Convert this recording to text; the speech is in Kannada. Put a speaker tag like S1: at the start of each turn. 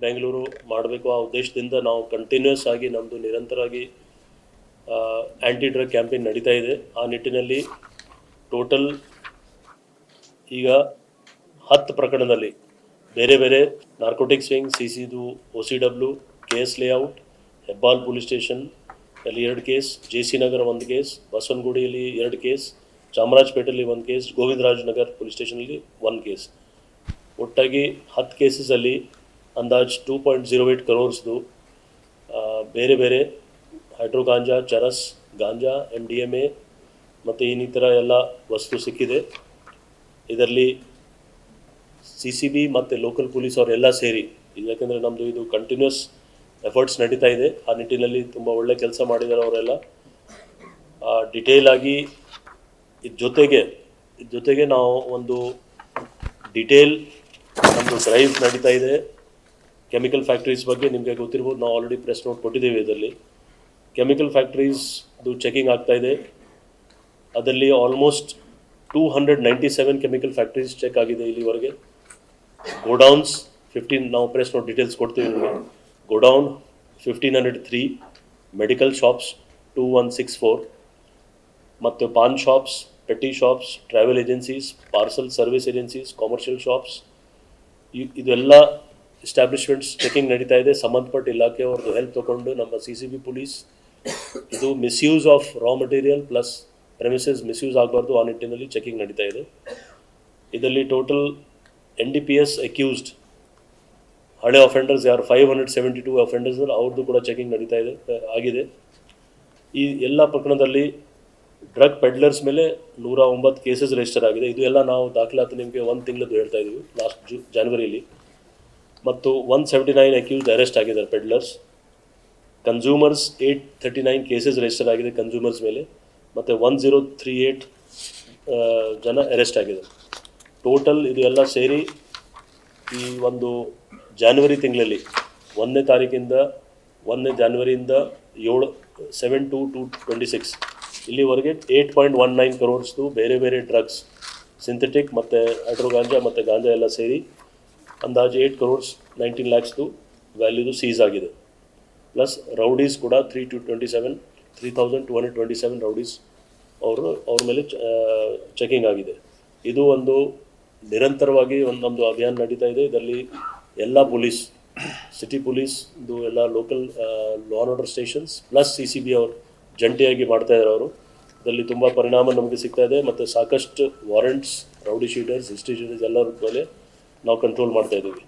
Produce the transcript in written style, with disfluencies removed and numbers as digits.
S1: ಬೆಂಗಳೂರು ಮಾಡಬೇಕು ಆ ಉದ್ದೇಶದಿಂದ ನಾವು ಕಂಟಿನ್ಯೂಸ್ ಆಗಿ ನಮ್ಮದು ನಿರಂತರವಾಗಿ ಆ್ಯಂಟಿ ಡ್ರಗ್ ಕ್ಯಾಂಪೇನ್ ನಡೀತಾ ಇದೆ. ಆ ನಿಟ್ಟಿನಲ್ಲಿ ಟೋಟಲ್ ಈಗ 10 ಪ್ರಕರಣದಲ್ಲಿ ಬೇರೆ ಬೇರೆ ನಾರ್ಕೋಟಿಕ್ಸ್ ವಿಂಗ್, CCದು, OCW, KS layout, Hebbal police station ಅಲ್ಲಿ 2 ಕೇಸ್, JC ನಗರ 1 ಕೇಸ್, ಬಸವನಗುಡಿಯಲ್ಲಿ 2 ಕೇಸ್, ಚಾಮರಾಜಪೇಟೆಯಲ್ಲಿ 1 ಕೇಸ್, ಗೋವಿಂದರಾಜನಗರ್ ಪೊಲೀಸ್ ಸ್ಟೇಷನಲ್ಲಿ 1 ಕೇಸ್, ಒಟ್ಟಾಗಿ 10 ಕೇಸಸಲ್ಲಿ ಅಂದಾಜು 2.08 crores ಬೇರೆ ಬೇರೆ ಹೈಡ್ರೋ ಗಾಂಜಾ, ಚರಸ್, ಗಾಂಜಾ, MDMA ಮತ್ತು ಇನ್ನಿತರ ಎಲ್ಲ ವಸ್ತು ಸಿಕ್ಕಿದೆ. ಇದರಲ್ಲಿ CCB ಮತ್ತು ಲೋಕಲ್ ಪೊಲೀಸ್ ಅವರೆಲ್ಲ ಸೇರಿ, ಯಾಕಂದರೆ ನಮ್ಮದು ಇದು ಕಂಟಿನ್ಯೂಸ್ ಎಫರ್ಟ್ಸ್ ನಡೀತಾ ಇದೆ. ಆ ನಿಟ್ಟಿನಲ್ಲಿ ತುಂಬ ಒಳ್ಳೆ ಕೆಲಸ ಮಾಡಿದ್ದಾರೆ ಅವರೆಲ್ಲ. ಡಿಟೇಲ್ ಆಗಿ ಇದ್ರ ಜೊತೆಗೆ ನಾವು ಒಂದು ಡಿಟೇಲ್ ನಮ್ಮದು ಡ್ರೈವ್ ನಡೀತಾ ಇದೆ ಕೆಮಿಕಲ್ ಫ್ಯಾಕ್ಟ್ರೀಸ್ ಬಗ್ಗೆ. ನಿಮಗೆ ಗೊತ್ತಿರ್ಬೋದು, ನಾವು ಆಲ್ರೆಡಿ ಪ್ರೆಸ್ ನೋಟ್ ಕೊಟ್ಟಿದ್ದೇವೆ. ಇದರಲ್ಲಿ ಕೆಮಿಕಲ್ ಫ್ಯಾಕ್ಟ್ರೀಸ್ದು ಚೆಕಿಂಗ್ ಆಗ್ತಾ ಇದೆ. ಅದರಲ್ಲಿ ಆಲ್ಮೋಸ್ಟ್ 297 ಕೆಮಿಕಲ್ ಫ್ಯಾಕ್ಟ್ರೀಸ್ ಚೆಕ್ ಆಗಿದೆ ಇಲ್ಲಿವರೆಗೆ. ಗೋಡೌನ್ಸ್ 15, ನಾವು ಪ್ರೆಸ್ ನೋಟ್ ಡೀಟೇಲ್ಸ್ ಕೊಡ್ತೀವಿ ನಿಮಗೆ. ಗೋಡೌನ್ 1503, ಮೆಡಿಕಲ್ ಶಾಪ್ಸ್ 2164, ಮತ್ತು paan shops, petty shops, travel agencies, parcel service agencies, commercial shops, ಇದೆಲ್ಲ ಎಸ್ಟಾಬ್ಲಿಷ್ಮೆಂಟ್ಸ್ ಚೆಕಿಂಗ್ ನಡೀತಾ ಇದೆ. ಸಂಬಂಧಪಟ್ಟ ಇಲಾಖೆಯವ್ರದ್ದು ಹೆಲ್ಪ್ ತೊಗೊಂಡು ನಮ್ಮ CCB ಪೊಲೀಸ್ ಇದು misuse of raw material plus premises misuse ಆಗಬಾರ್ದು, ಆ ನಿಟ್ಟಿನಲ್ಲಿ ಚೆಕಿಂಗ್ ನಡೀತಾ ಇದೆ. ಇದರಲ್ಲಿ ಟೋಟಲ್ NDPS ಅಕ್ಯೂಸ್ಡ್ ಹಳೆ ಅಫೆಂಡರ್ಸ್ ಯಾರು 572 ಅಫೆಂಡರ್ಸ್, ಅವ್ರದ್ದು ಕೂಡ ಚೆಕಿಂಗ್ ನಡೀತಾ ಆಗಿದೆ. ಈ ಎಲ್ಲ ಪ್ರಕರಣದಲ್ಲಿ ಡ್ರಗ್ ಪೆಡ್ಲರ್ಸ್ ಮೇಲೆ 109 ಕೇಸಸ್ ರಿಜಿಸ್ಟರ್ ಆಗಿದೆ. ಇದು ಎಲ್ಲ ನಾವು ದಾಖಲಾತಿ ನಿಮಗೆ 1 ತಿಂಗಳದ್ದು ಹೇಳ್ತಾ ಇದ್ದೀವಿ, ಲಾಸ್ಟ್ ಜನವರಿಯಲ್ಲಿ. ಮತ್ತು 179 ಅಕ್ಯೂಸ್ಡ್ ಅರೆಸ್ಟ್ ಆಗಿದ್ದಾರೆ ಪೆಡ್ಲರ್ಸ್. ಕನ್ಸ್ಯೂಮರ್ಸ್ 839 ಕೇಸಸ್ ರಿಜಿಸ್ಟರ್ ಆಗಿದೆ ಕನ್ಸ್ಯೂಮರ್ಸ್ ಮೇಲೆ, ಮತ್ತು 1038 ಜನ ಅರೆಸ್ಟ್ ಆಗಿದ್ದಾರೆ. ಟೋಟಲ್ ಇದು ಎಲ್ಲ ಸೇರಿ ಈ ಒಂದು ಜಾನ್ವರಿ ತಿಂಗಳಲ್ಲಿ 1ನೇ ತಾರೀಕಿಂದ 1ನೇ ಜಾನ್ವರಿಯಿಂದ 7/2/26 ಇಲ್ಲಿವರೆಗೆ 8.19 crores ಬೇರೆ ಬೇರೆ ಡ್ರಗ್ಸ್, ಸಿಂಥೆಟಿಕ್ ಮತ್ತು ಹೈಡ್ರೋ ಗಾಂಜಾ ಮತ್ತು ಗಾಂಜಾ ಎಲ್ಲ ಸೇರಿ ಅಂದಾಜು 8.19 crores ವ್ಯಾಲ್ಯೂದು ಸೀಸ್ ಆಗಿದೆ. ಪ್ಲಸ್ ರೌಡೀಸ್ ಕೂಡ 3,227 ರೌಡೀಸ್ ಅವ್ರ ಮೇಲೆ ಚೆಕಿಂಗ್ ಆಗಿದೆ. ಇದು ಒಂದು ನಿರಂತರವಾಗಿ ನಮ್ಮದು ಅಭಿಯಾನ ನಡೀತಾ ಇದೆ. ಇದರಲ್ಲಿ ಎಲ್ಲ ಪೊಲೀಸ್, ಸಿಟಿ ಪೊಲೀಸ್ದು ಎಲ್ಲ local law and order stations plus CCB ಅವರು ಜಂಟಿಯಾಗಿ ಮಾಡ್ತಾ ಇದ್ದಾರೆ. ಅವರು ಇದರಲ್ಲಿ ತುಂಬ ಪರಿಣಾಮ ನಮಗೆ ಸಿಗ್ತಾ ಇದೆ. ಮತ್ತು ಸಾಕಷ್ಟು warrants, rowdy sheeters, history sheeters ಎಲ್ಲರ ಮೇಲೆ ನಾವು ಕಂಟ್ರೋಲ್ ಮಾಡ್ತಾ ಇದ್ದೀವಿ.